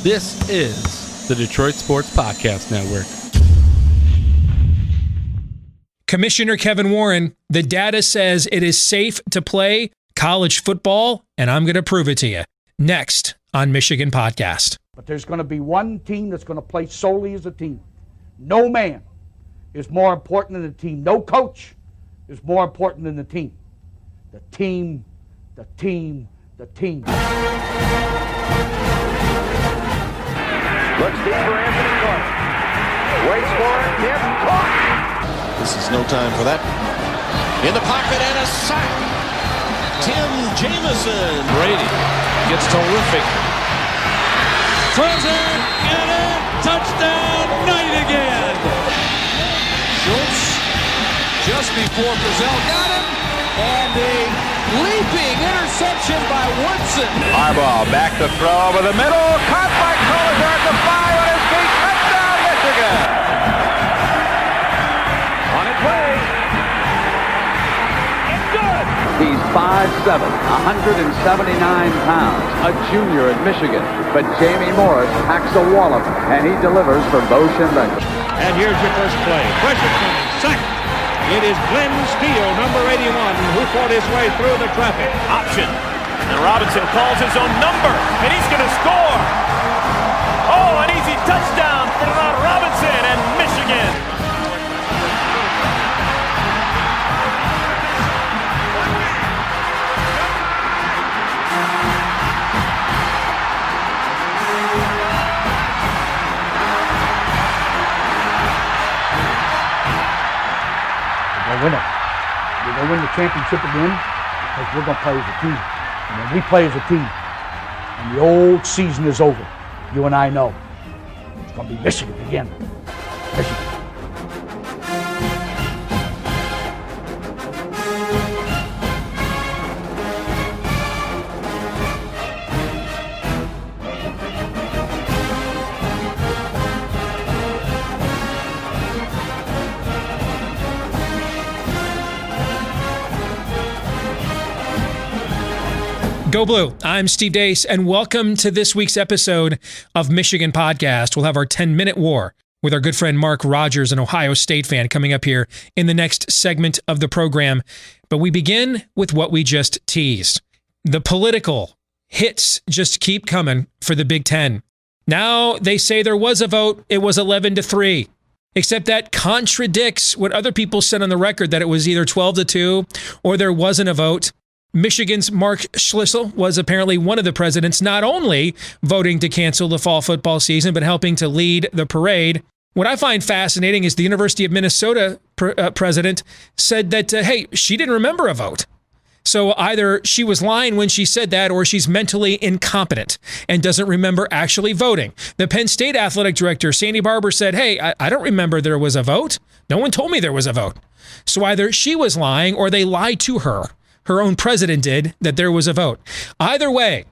This is the Detroit Sports Podcast Network. Commissioner Kevin Warren, the data says it is safe to play college football, and I'm going to prove it to you. Next on Michigan Podcast. But there's going to be one team that's going to play solely as a team. No man is more important than the team. No coach is more important than the team. The team, the team, the team. Looks deep for Anthony Clark. Waits for it. Hit. Caught. This is no time for that. In the pocket and a sack. Tim Jamison. Brady gets terrific. Throws it. Get it. Touchdown. Knight again. Schultz just before Brazil got him. And a leaping interception by Woodson. Harbaugh back to throw over the middle. Caught by Collier at the 5 on his feet. Touchdown, Michigan. On its way. It's good. He's 5'7", 179 pounds, a junior at Michigan. But Jamie Morris packs a wallop, and he delivers for Bo Schembechler. And here's your first play. Pressure coming. Sack. It is Glenn Steele, number 81, who fought his way through the traffic. Option. And Robinson calls his own number, and he's going to score. Oh, an easy touchdown for Robinson and Michigan. Win it. We're going to win the championship again because we're going to play as a team. And when we play as a team and the old season is over, you and I know it's going to be Michigan again. Michigan. Go Blue. I'm Steve Deace, and welcome to this week's episode of Michigan Podcast. We'll have our 10-minute war with our good friend Mark Rogers, an Ohio State fan, coming up here in the next segment of the program. But we begin with what we just teased. The political hits just keep coming for the Big Ten. Now they say there was a vote. It was 11-3. Except that contradicts what other people said on the record, that it was either 12-2 or there wasn't a vote. Michigan's Mark Schlissel was apparently one of the presidents not only voting to cancel the fall football season, but helping to lead the parade. What I find fascinating is the University of Minnesota president said that, hey, she didn't remember a vote. So either she was lying when she said that, or she's mentally incompetent and doesn't remember actually voting. The Penn State athletic director, Sandy Barber, said, hey, I don't remember there was a vote. No one told me there was a vote. So either she was lying or they lied to her. Her own president did, that there was a vote. Either way,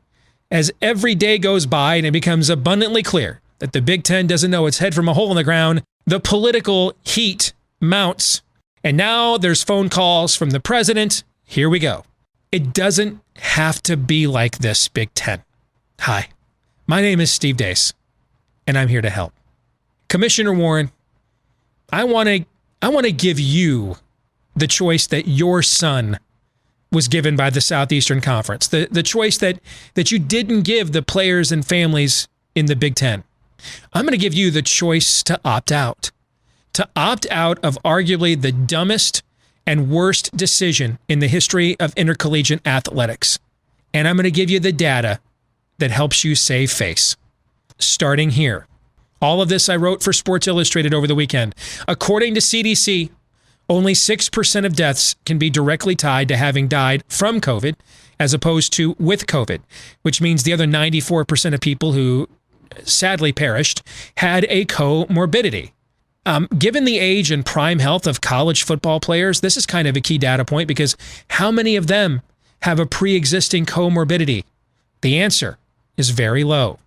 as every day goes by and it becomes abundantly clear that the Big Ten doesn't know its head from a hole in the ground, the political heat mounts. And now there's phone calls from the president. Here we go. It doesn't have to be like this, Big Ten. Hi, my name is Steve Deace, and I'm here to help. Commissioner Warren, I want to give you the choice that your son was given by the Southeastern Conference, the choice that you didn't give the players and families in the Big Ten. I'm going to give you the choice to opt out of arguably the dumbest and worst decision in the history of intercollegiate athletics. And I'm going to give you the data that helps you save face. Starting here. All of this I wrote for Sports Illustrated over the weekend. According to CDC, only 6% of deaths can be directly tied to having died from COVID as opposed to with COVID, which means the other 94% of people who sadly perished had a comorbidity. Given the age and prime health of college football players, this is kind of a key data point because how many of them have a pre-existing comorbidity? The answer is very low.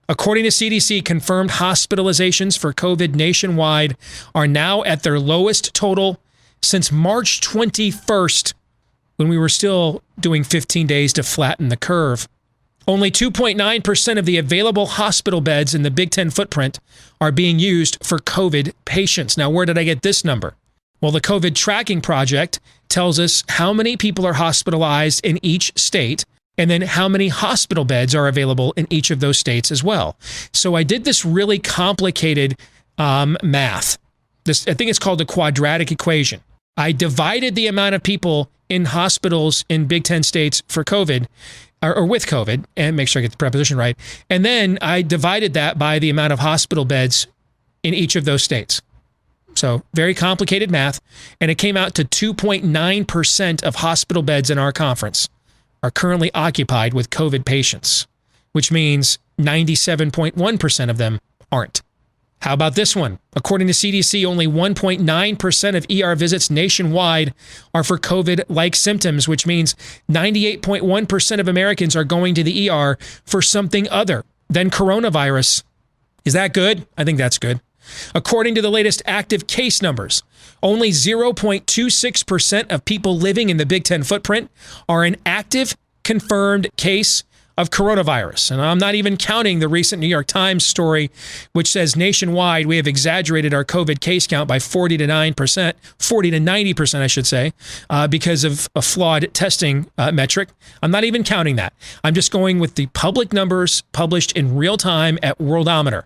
According to CDC, confirmed hospitalizations for COVID nationwide are now at their lowest total since March 21st, when we were still doing 15 days to flatten the curve. Only 2.9% of the available hospital beds in the Big Ten footprint are being used for COVID patients. Now, where did I get this number? Well, the COVID Tracking Project tells us how many people are hospitalized in each state, and then how many hospital beds are available in each of those states as well. So I did this really complicated math. I think it's called the quadratic equation. I divided the amount of people in hospitals in Big Ten states for COVID, or with COVID, and make sure I get the preposition right. And then I divided that by the amount of hospital beds in each of those states. So very complicated math. And it came out to 2.9% of hospital beds in our conference are currently occupied with COVID patients, which means 97.1% of them aren't. How about this one? According to CDC, only 1.9% of ER visits nationwide are for COVID-like symptoms, which means 98.1% of Americans are going to the ER for something other than coronavirus. Is that good? I think that's good. According to the latest active case numbers, only 0.26% of people living in the Big Ten footprint are an active confirmed case of coronavirus. And I'm not even counting the recent New York Times story, which says nationwide we have exaggerated our COVID case count by 40 to 90%, I should say, because of a flawed testing metric. I'm not even counting that. I'm just going with the public numbers published in real time at Worldometer.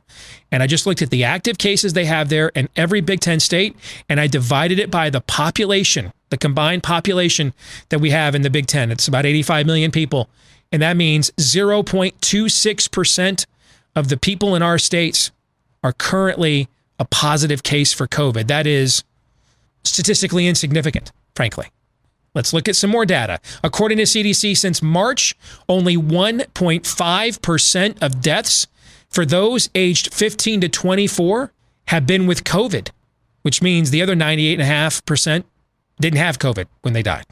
And I just looked at the active cases they have there in every Big Ten state, and I divided it by the population, the combined population that we have in the Big Ten. It's about 85 million people. And that means 0.26% of the people in our states are currently a positive case for COVID. That is statistically insignificant, frankly. Let's look at some more data. According to CDC, since March, only 1.5% of deaths for those aged 15 to 24 have been with COVID, which means the other 98.5% didn't have COVID when they died.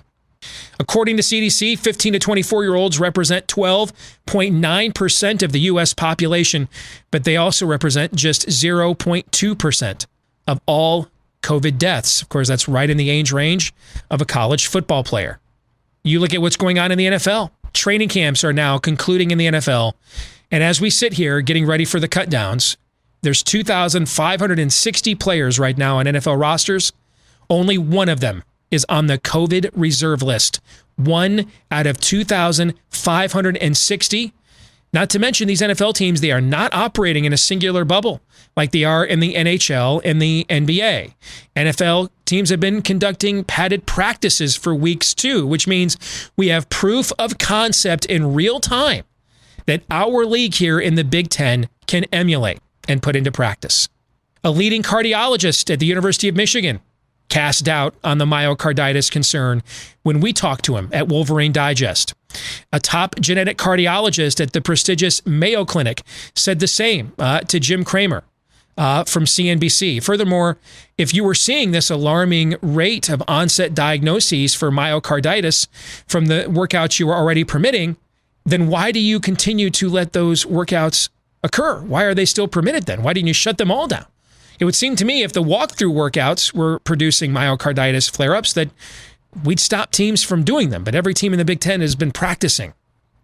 According to CDC, 15 to 24-year-olds represent 12.9% of the U.S. population, but they also represent just 0.2% of all COVID deaths. Of course, that's right in the age range of a college football player. You look at what's going on in the NFL. Training camps are now concluding in the NFL, and as we sit here getting ready for the cutdowns, there's 2,560 players right now on NFL rosters. Only one of them is on the COVID reserve list. 1 out of 2,560. Not to mention these NFL teams, they are not operating in a singular bubble like they are in the NHL and the NBA. NFL teams have been conducting padded practices for weeks too, which means we have proof of concept in real time that our league here in the Big Ten can emulate and put into practice. A leading cardiologist at the University of Michigan cast doubt on the myocarditis concern when we talked to him at Wolverine Digest. A top genetic cardiologist at the prestigious Mayo Clinic said the same to Jim Cramer from CNBC. Furthermore, if you were seeing this alarming rate of onset diagnoses for myocarditis from the workouts you were already permitting, then why do you continue to let those workouts occur? Why are they still permitted then? Why didn't you shut them all down? It would seem to me if the walkthrough workouts were producing myocarditis flare-ups that we'd stop teams from doing them. But every team in the Big Ten has been practicing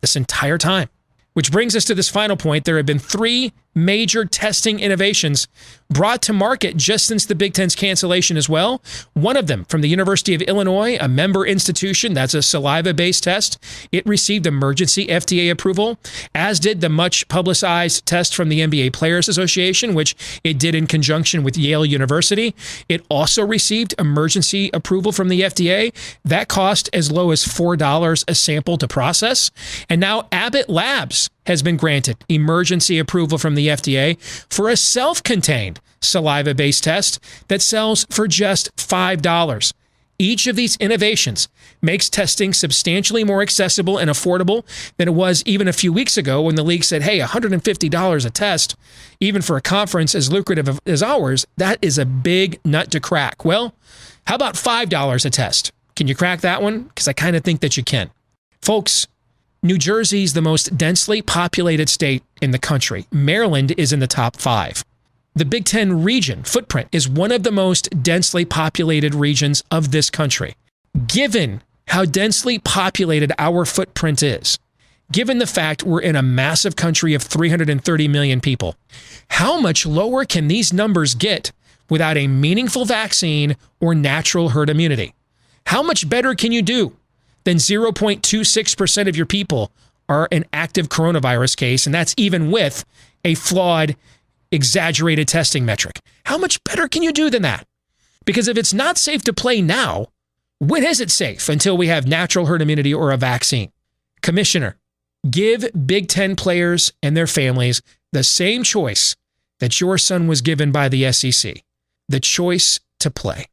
this entire time. Which brings us to this final point. There have been 3 major testing innovations brought to market just since the Big Ten's cancellation as well. One of them from the University of Illinois, a member institution. That's a saliva-based test. It received emergency FDA approval, as did the much publicized test from the NBA Players Association, which it did in conjunction with Yale University. It also received emergency approval from the FDA. That cost as low as $4 a sample to process. And now Abbott Labs has been granted emergency approval from the FDA for a self-contained saliva-based test that sells for just $5. Each of these innovations makes testing substantially more accessible and affordable than it was even a few weeks ago when the league said, hey, $150 a test, even for a conference as lucrative as ours, that is a big nut to crack. Well, how about $5 a test? Can you crack that one? Because I kind of think that you can. Folks, New Jersey is the most densely populated state in the country. Maryland is in the top 5. The Big Ten region footprint is one of the most densely populated regions of this country. Given how densely populated our footprint is, given the fact we're in a massive country of 330 million people? How much lower can these numbers get without a meaningful vaccine or natural herd immunity? How much better can you do than 0.26% of your people are an active coronavirus case, and that's even with a flawed, exaggerated testing metric? How much better can you do than that? Because if it's not safe to play now, when is it safe until we have natural herd immunity or a vaccine? Commissioner, give Big Ten players and their families the same choice that your son was given by the SEC, the choice to play.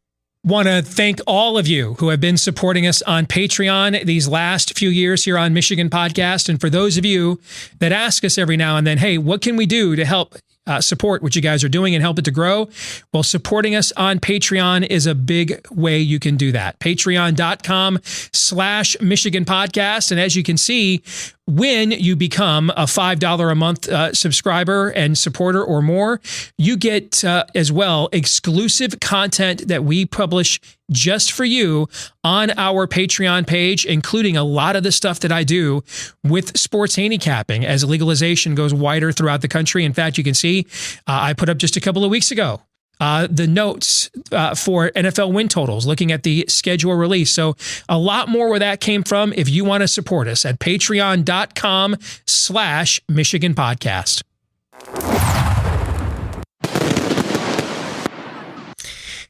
Want to thank all of you who have been supporting us on Patreon these last few years here on Michigan Podcast. And for those of you that ask us every now and then, hey, what can we do to help support what you guys are doing and help it to grow? Well, supporting us on Patreon is a big way you can do that. Patreon.com/Michigan Podcast. And as you can see, when you become a $5 a month subscriber and supporter or more, you get as well exclusive content that we publish just for you on our Patreon page, including a lot of the stuff that I do with sports handicapping as legalization goes wider throughout the country. In fact, you can see I put up just a couple of weeks ago the notes for NFL win totals, looking at the schedule release. So a lot more where that came from if you want to support us at patreon.com/Michigan Podcast.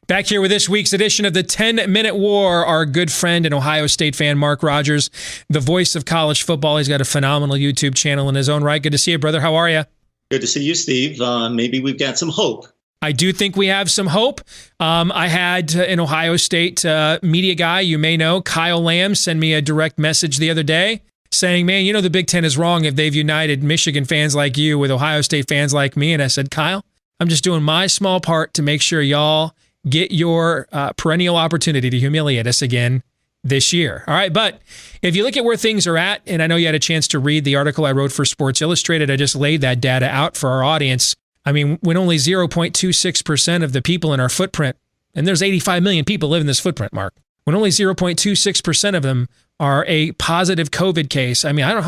Back here with this week's edition of the 10-Minute War, our good friend and Ohio State fan, Mark Rogers, the voice of college football. He's got a phenomenal YouTube channel in his own right. Good to see you, brother. How are you? Good to see you, Steve. Maybe we've got some hope. I do think we have some hope. I had an Ohio State media guy, you may know, Kyle Lamb, send me a direct message the other day saying, man, you know, the Big Ten is wrong if they've united Michigan fans like you with Ohio State fans like me. And I said, Kyle, I'm just doing my small part to make sure y'all get your perennial opportunity to humiliate us again this year. All right. But if you look at where things are at, and I know you had a chance to read the article I wrote for Sports Illustrated, I just laid that data out for our audience. I mean, when only 0.26% of the people in our footprint, and there's 85 million people live in this footprint, Mark, when only 0.26% of them are a positive COVID case, I mean, I don't know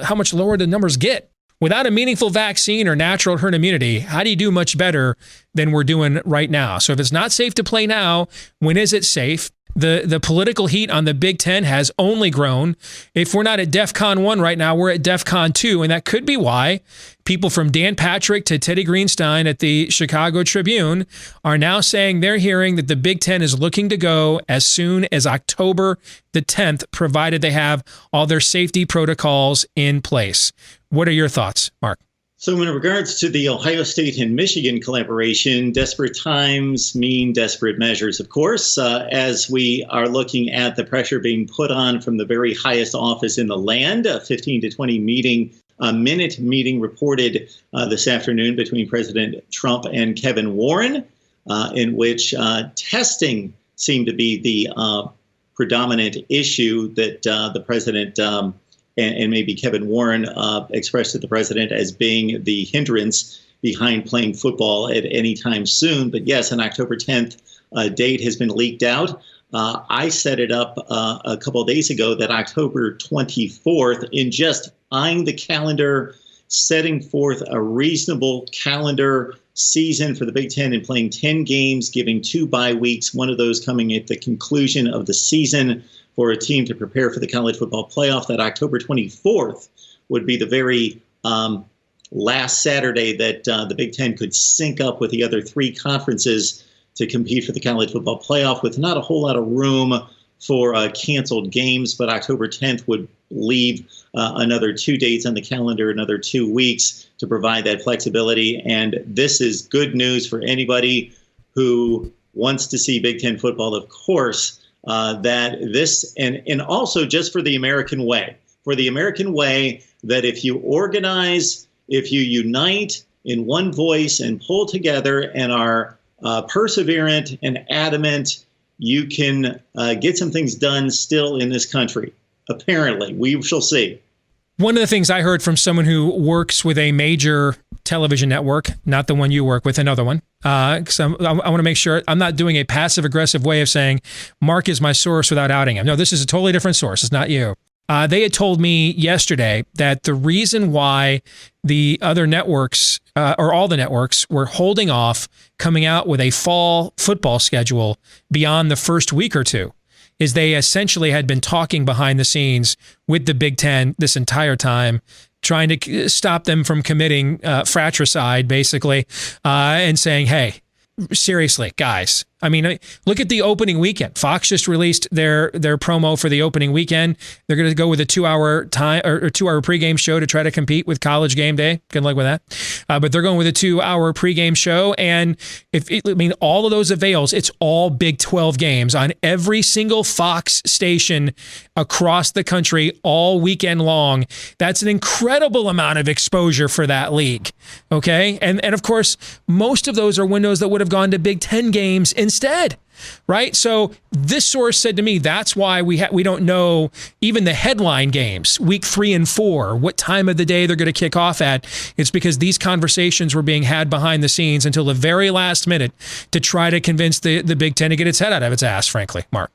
how much lower the numbers get. Without a meaningful vaccine or natural herd immunity, how do you do much better than we're doing right now? So if it's not safe to play now, when is it safe? The political heat on the Big Ten has only grown. If we're not at DEFCON 1 right now, we're at DEFCON 2, and that could be why people from Dan Patrick to Teddy Greenstein at the Chicago Tribune are now saying they're hearing that the Big Ten is looking to go as soon as October the 10th, provided they have all their safety protocols in place. What are your thoughts, Mark? So in regards to the Ohio State and Michigan collaboration, desperate times mean desperate measures, of course, as we are looking at the pressure being put on from the very highest office in the land. A 15 to 20 minute meeting reported this afternoon between President Trump and Kevin Warren, in which testing seemed to be the predominant issue that the president and maybe Kevin Warren expressed to the president as being the hindrance behind playing football at any time soon. But yes, an October 10th date has been leaked out. I set it up a couple of days ago that October 24th, in just eyeing the calendar, setting forth a reasonable calendar season for the Big Ten and playing 10 games, giving 2 bye weeks, one of those coming at the conclusion of the season for a team to prepare for the college football playoff. That October 24th would be the very last Saturday that the Big Ten could sync up with the other 3 conferences to compete for the college football playoff, with not a whole lot of room for canceled games. But October 10th would leave another 2 dates on the calendar, another 2 weeks to provide that flexibility. And this is good news for anybody who wants to see Big Ten football, of course. That this, and also just for the American way, that if you organize, if you unite in one voice and pull together and are perseverant and adamant, you can get some things done still in this country. Apparently, we shall see. One of the things I heard from someone who works with a major television network, not the one you work with, another one, because I want to make sure I'm not doing a passive-aggressive way of saying, Mark is my source without outing him. No, this is a totally different source. It's not you. They had told me yesterday that the reason why the other networks, or all the networks, were holding off coming out with a fall football schedule beyond the first week or two is they essentially had been talking behind the scenes with the Big Ten this entire time, trying to stop them from committing fratricide, basically, and saying, hey, seriously, guys. I mean, look at the opening weekend. Fox just released their promo for the opening weekend. They're going to go with a 2-hour time or 2-hour pregame show to try to compete with College Game Day. Good luck with that. But they're going with a 2-hour pregame show, and all of those avails. It's all Big 12 games on every single Fox station across the country all weekend long. That's an incredible amount of exposure for that league. Okay, and of course, most of those are windows that would have gone to Big 10 games instead, right? So this source said to me, that's why we don't know even the headline games, week 3 and 4, what time of the day they're going to kick off at. It's because these conversations were being had behind the scenes until the very last minute to try to convince the Big Ten to get its head out of its ass, frankly, Mark.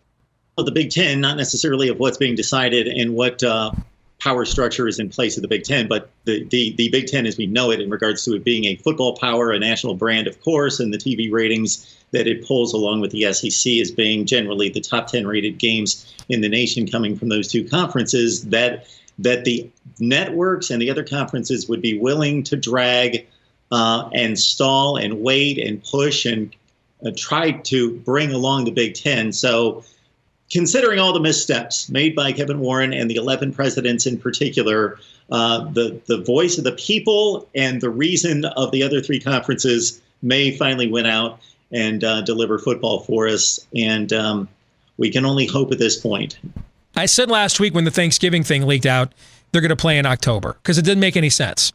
Well, the Big Ten, not necessarily of what's being decided and what power structure is in place of the Big Ten, but the Big Ten as we know it in regards to it being a football power, a national brand, of course, and the TV ratings that it pulls along with the SEC as being generally the top 10 rated games in the nation coming from those two conferences, that the networks and the other conferences would be willing to drag and stall and wait and push and try to bring along the Big Ten. So considering all the missteps made by Kevin Warren and the 11 presidents in particular, the voice of the people and the reason of the other 3 conferences may finally win out and deliver football for us. And we can only hope at this point. I said last week when the Thanksgiving thing leaked out, they're going to play in October because it didn't make any sense.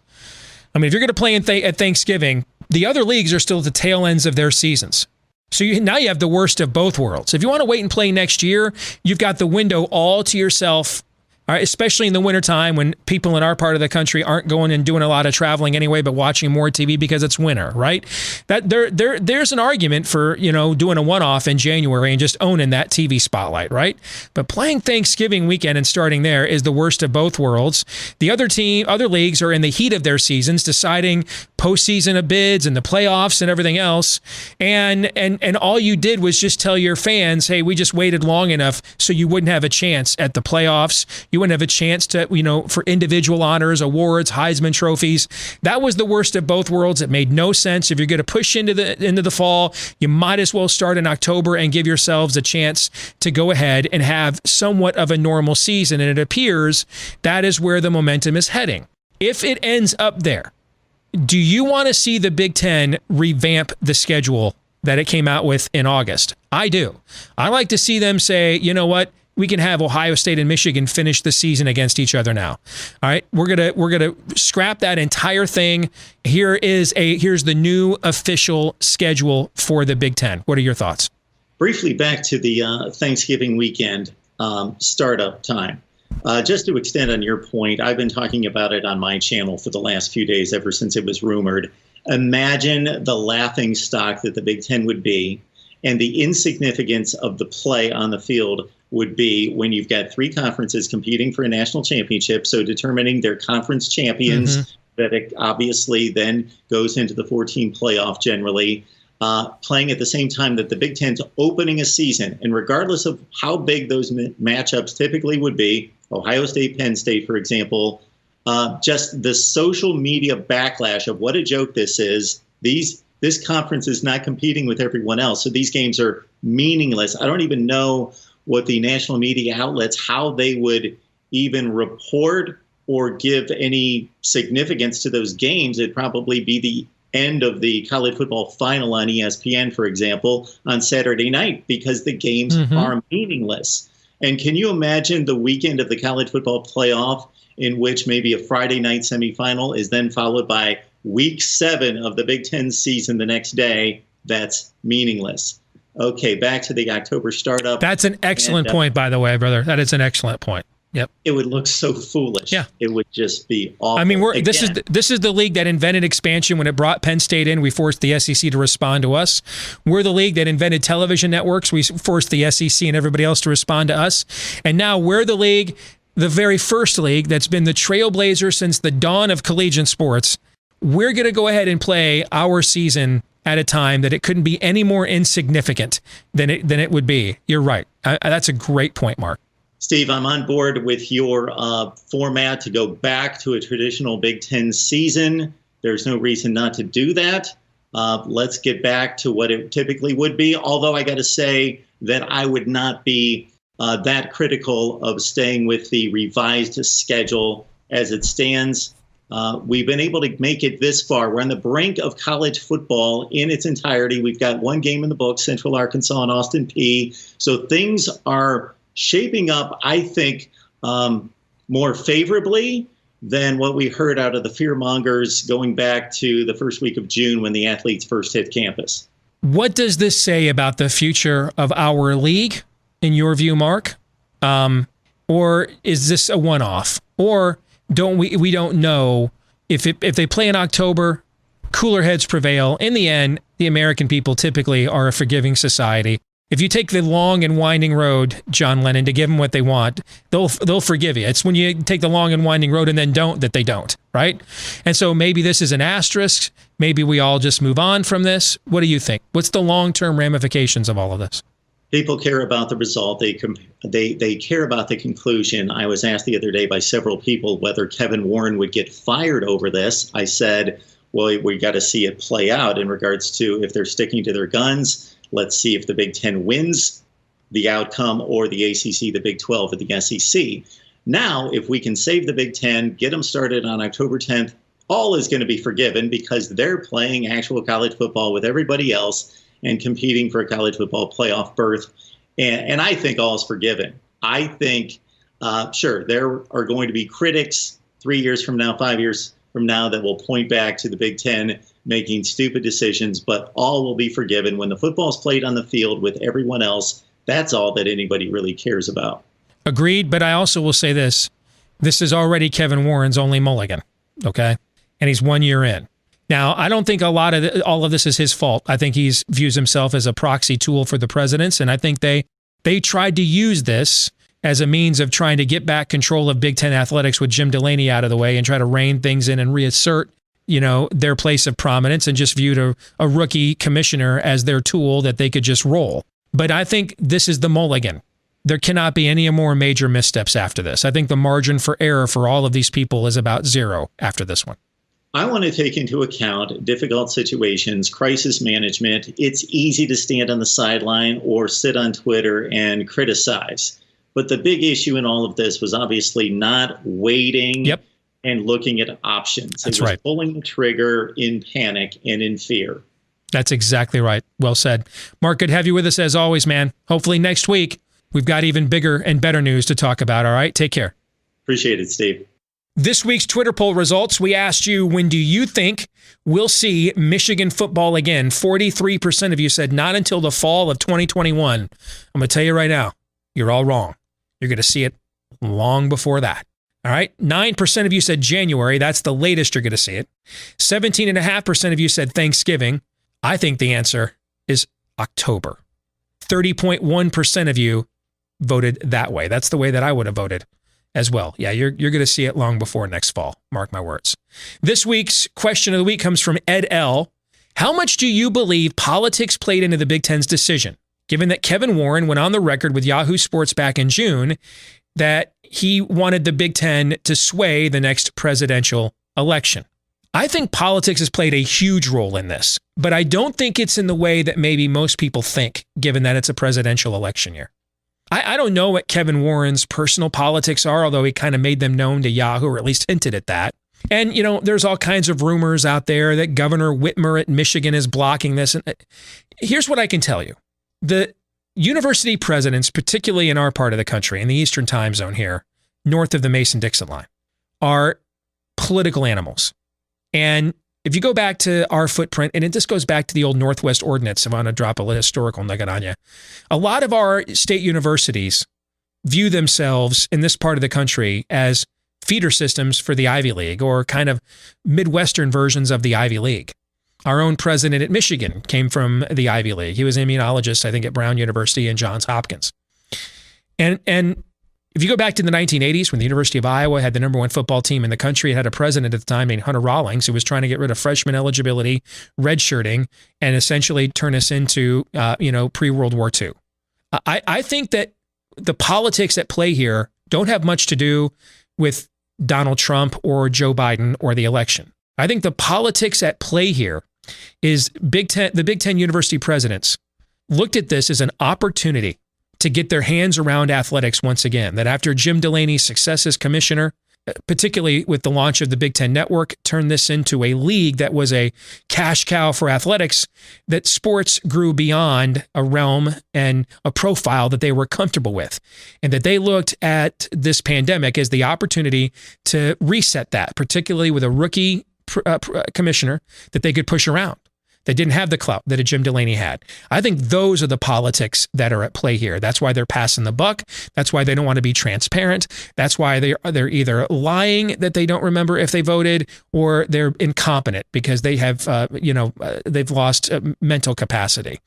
I mean, if you're going to play at Thanksgiving, the other leagues are still at the tail ends of their seasons. So now you have the worst of both worlds. If you want to wait and play next year, you've got the window all to yourself, all right, especially in the wintertime when people in our part of the country aren't going and doing a lot of traveling anyway, but watching more TV because it's winter, right? That there's an argument for, doing a one-off in January and just owning that TV spotlight, right? But playing Thanksgiving weekend and starting there is the worst of both worlds. The other leagues are in the heat of their seasons, deciding postseason of bids and the playoffs and everything else. And all you did was just tell your fans, hey, we just waited long enough so you wouldn't have a chance at the playoffs. You wouldn't have a chance to, for individual honors, awards, Heisman trophies. That was the worst of both worlds. It made no sense. If you're going to push into the fall, you might as well start in October and give yourselves a chance to go ahead and have somewhat of a normal season. And it appears that is where the momentum is heading. If it ends up there, do you want to see the Big Ten revamp the schedule that it came out with in August? I do. I like to see them say, you know what? We can have Ohio State and Michigan finish the season against each other now. All right, we're gonna scrap that entire thing. Here's the new official schedule for the Big Ten. What are your thoughts? Briefly back to the Thanksgiving weekend startup time. Just to extend on your point, I've been talking about it on my channel for the last few days, ever since it was rumored. Imagine the laughing stock that the Big Ten would be and the insignificance of the play on the field would be when you've got 3 conferences competing for a national championship, so determining their conference champions, that it obviously then goes into the 14 playoff generally, playing at the same time that the Big Ten's opening a season. And regardless of how big those matchups typically would be, Ohio State, Penn State, for example, just the social media backlash of what a joke this is. This conference is not competing with everyone else, so these games are meaningless. I don't even know what the national media outlets, how they would even report or give any significance to those games. It'd probably be the end of the college football final on ESPN, for example, on Saturday night, because the games are meaningless. And can you imagine the weekend of the college football playoff in which maybe a Friday night semifinal is then followed by week 7 of the Big Ten season the next day? That's meaningless. Okay, back to the October startup. That's an excellent point, by the way, brother. That is an excellent point. Yep. It would look so foolish. Yeah. It would just be awful. I mean, this is the league that invented expansion when it brought Penn State in. We forced the SEC to respond to us. We're the league that invented television networks. We forced the SEC and everybody else to respond to us. And now we're the league the very first league that's been the trailblazer since the dawn of collegiate sports, we're going to go ahead and play our season at a time that it couldn't be any more insignificant than it would be. You're right. That's a great point, Mark. Steve, I'm on board with your format to go back to a traditional Big Ten season. There's no reason not to do that. Let's get back to what it typically would be, although I got to say that I would not be that critical of staying with the revised schedule as it stands. We've been able to make it this far. We're on the brink of college football in its entirety. We've got one game in the book, Central Arkansas and Austin Peay. So things are shaping up, I think, more favorably than what we heard out of the fearmongers going back to the first week of June when the athletes first hit campus. What does this say about the future of our league, in your view, Mark? Or is this a one-off? Or don't we don't know if they play in October, cooler heads prevail. In the end, the American people typically are a forgiving society. If you take the long and winding road, John Lennon, to give them what they want, they'll forgive you. It's when you take the long and winding road and then don't that they don't, right? And so maybe this is an asterisk. Maybe we all just move on from this. What do you think? What's the long-term ramifications of all of this? People care about the result. They care about the conclusion. I was asked the other day by several people whether Kevin Warren would get fired over this. I said, well, we got to see it play out in regards to if they're sticking to their guns. Let's see if the Big Ten wins the outcome, or the ACC, the Big 12, or the SEC. Now, if we can save the Big Ten, get them started on October 10th, all is going to be forgiven because they're playing actual college football with everybody else and competing for a college football playoff berth. And I think all is forgiven. I think, sure, there are going to be critics 3 years from now, 5 years from now that will point back to the Big Ten making stupid decisions, but all will be forgiven. When the football's played on the field with everyone else, that's all that anybody really cares about. Agreed, but I also will say this. This is already Kevin Warren's only mulligan, okay? And he's 1 year in. Now, I don't think all of this is his fault. I think he views himself as a proxy tool for the presidents, and I think they tried to use this as a means of trying to get back control of Big Ten athletics with Jim Delaney out of the way and try to rein things in and reassert their place of prominence, and just viewed a rookie commissioner as their tool that they could just roll. But I think this is the mulligan. There cannot be any more major missteps after this. I think the margin for error for all of these people is about zero after this one. I want to take into account difficult situations, crisis management. It's easy to stand on the sideline or sit on Twitter and criticize. But the big issue in all of this was obviously not waiting. Yep. And looking at options. That's it was right. Pulling the trigger in panic and in fear. That's exactly right. Well said. Mark, good to have you with us as always, man. Hopefully next week we've got even bigger and better news to talk about, all right? Take care. Appreciate it, Steve. This week's Twitter poll results, we asked you, when do you think we'll see Michigan football again? 43% of you said not until the fall of 2021. I'm going to tell you right now, you're all wrong. You're going to see it long before that. All right, 9% of you said January. That's the latest you're going to see it. 17.5% of you said Thanksgiving. I think the answer is October. 30.1% of you voted that way. That's the way that I would have voted as well. Yeah, you're going to see it long before next fall. Mark my words. This week's question of the week comes from Ed L. How much do you believe politics played into the Big Ten's decision, given that Kevin Warren went on the record with Yahoo Sports back in June that he wanted the Big Ten to sway the next presidential election? I think politics has played a huge role in this, but I don't think it's in the way that maybe most people think, given that it's a presidential election year. I don't know what Kevin Warren's personal politics are, although he kind of made them known to Yahoo, or at least hinted at that. And, there's all kinds of rumors out there that Governor Whitmer at Michigan is blocking this. And here's what I can tell you. The university presidents, particularly in our part of the country, in the Eastern time zone here, north of the Mason-Dixon line, are political animals. And if you go back to our footprint, and it just goes back to the old Northwest Ordinance, if I want to drop a historical nugget on you, a lot of our state universities view themselves in this part of the country as feeder systems for the Ivy League, or kind of Midwestern versions of the Ivy League. Our own president at Michigan came from the Ivy League. He was an immunologist, I think, at Brown University and Johns Hopkins. And If you go back to the 1980s when the University of Iowa had the number one football team in the country, it had a president at the time named Hunter Rawlings who was trying to get rid of freshman eligibility, redshirting, and essentially turn us into, pre-World War II. I think that the politics at play here don't have much to do with Donald Trump or Joe Biden or the election. I think the politics at play here is the Big Ten university presidents looked at this as an opportunity to get their hands around athletics once again. That after Jim Delaney's success as commissioner, particularly with the launch of the Big Ten Network, turned this into a league that was a cash cow for athletics, that sports grew beyond a realm and a profile that they were comfortable with. And that they looked at this pandemic as the opportunity to reset that, particularly with a rookie commissioner that they could push around. They didn't have the clout that a Jim Delaney had. I think those are the politics that are at play here. That's why they're passing the buck. That's why they don't want to be transparent. That's why they're either lying that they don't remember if they voted, or they're incompetent because they have, they've lost mental capacity.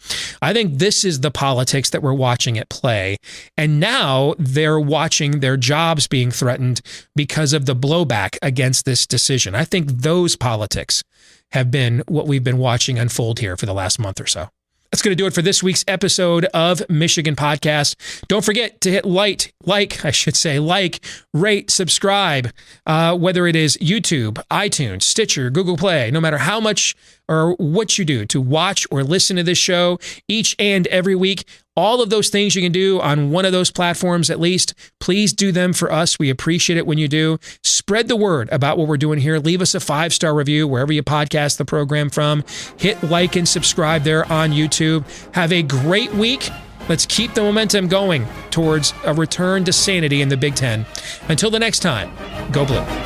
I think this is the politics that we're watching at play. And now they're watching their jobs being threatened because of the blowback against this decision. I think those politics have been what we've been watching unfold here for the last month or so. That's going to do it for this week's episode of Michigan Podcast. Don't forget to hit like, rate, subscribe, whether it is YouTube, iTunes, Stitcher, Google Play, no matter how much or what you do to watch or listen to this show each and every week. All of those things you can do on one of those platforms at least. Please do them for us. We appreciate it when you do. Spread the word about what we're doing here. Leave us a 5-star review wherever you podcast the program from. Hit like and subscribe there on YouTube. Have a great week. Let's keep the momentum going towards a return to sanity in the Big Ten. Until the next time, go Blue.